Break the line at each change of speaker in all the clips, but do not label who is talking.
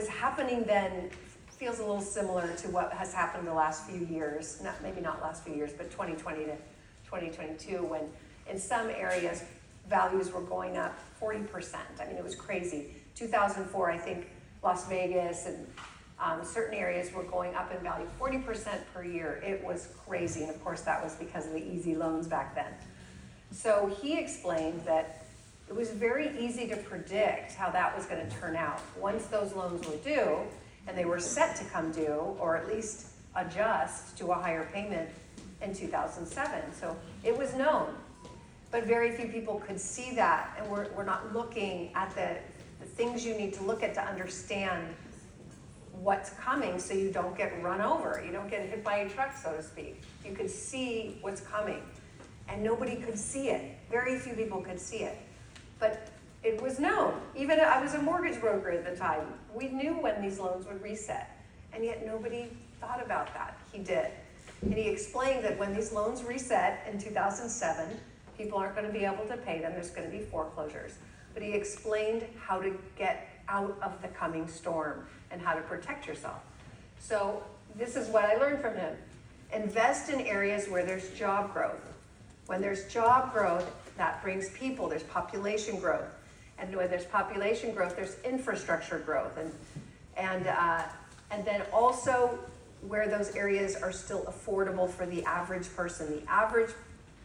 was happening then feels a little similar to what has happened the last few years, maybe not last few years, but 2020 to 2022, when in some areas values were going up 40%. I mean, it was crazy. 2004, I think Las Vegas and certain areas were going up in value 40% per year. It was crazy, and of course that was because of the easy loans back then. So he explained that it was very easy to predict how that was going to turn out. Once those loans were due, and they were set to come due, or at least adjust to a higher payment in 2007. So it was known, but very few people could see that, and we're not looking at the things you need to look at to understand what's coming so you don't get run over, you don't get hit by a truck, so to speak. You could see what's coming, and nobody could see it. Very few people could see it, but it was known. Even I was a mortgage broker at the time. We knew when these loans would reset, and yet nobody thought about that. He did. And he explained that when these loans reset in 2007, people aren't going to be able to pay them. There's going to be foreclosures. But he explained how to get out of the coming storm and how to protect yourself. So this is what I learned from him. Invest in areas where there's job growth. When there's job growth, that brings people. There's population growth. And when there's population growth, there's infrastructure growth. And then also where those areas are still affordable for the average person. The average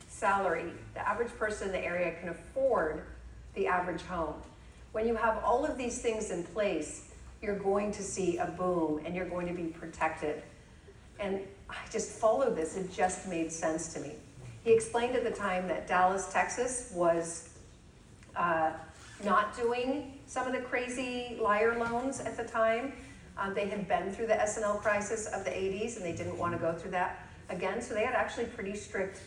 salary, the average person in the area can afford the average home. When you have all of these things in place, you're going to see a boom and you're going to be protected. And I just followed this. It just made sense to me. He explained at the time that Dallas, Texas was not doing some of the crazy liar loans at the time. They had been through the S&L crisis of the 80s and they didn't want to go through that again. So they had actually pretty strict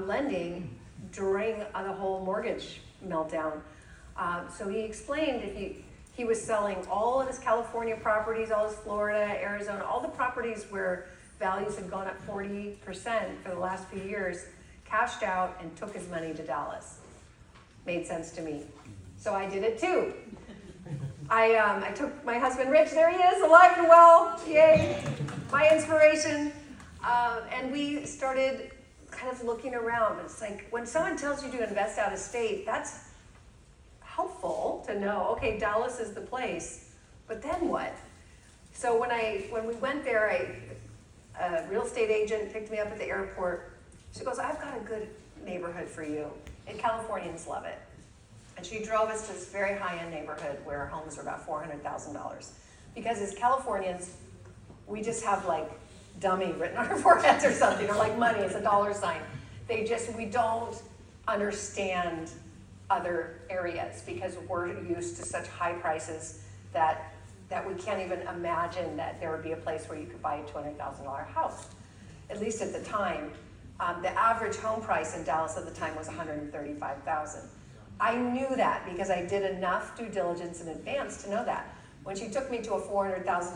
lending during the whole mortgage meltdown. So he explained that he was selling all of his California properties, all his Florida, Arizona, all the properties where values had gone up 40% for the last few years, cashed out and took his money to Dallas. Made sense to me. So I did it too. I took my husband Rich, there he is, alive and well, yay, my inspiration. And we started kind of looking around. It's like when someone tells you to invest out of state, that's helpful to know, okay, Dallas is the place, but then what? So when we went there, a real estate agent picked me up at the airport. She goes, I've got a good neighborhood for you, and Californians love it. And she drove us to this very high-end neighborhood where homes are about $400,000. Because as Californians, we just have like dummy written on our foreheads or something, or like money, it's a dollar sign. We don't understand other areas because we're used to such high prices that we can't even imagine that there would be a place where you could buy a $200,000 house, at least at the time. The average home price in Dallas at the time was $135,000. I knew that because I did enough due diligence in advance to know that. When she took me to a $400,000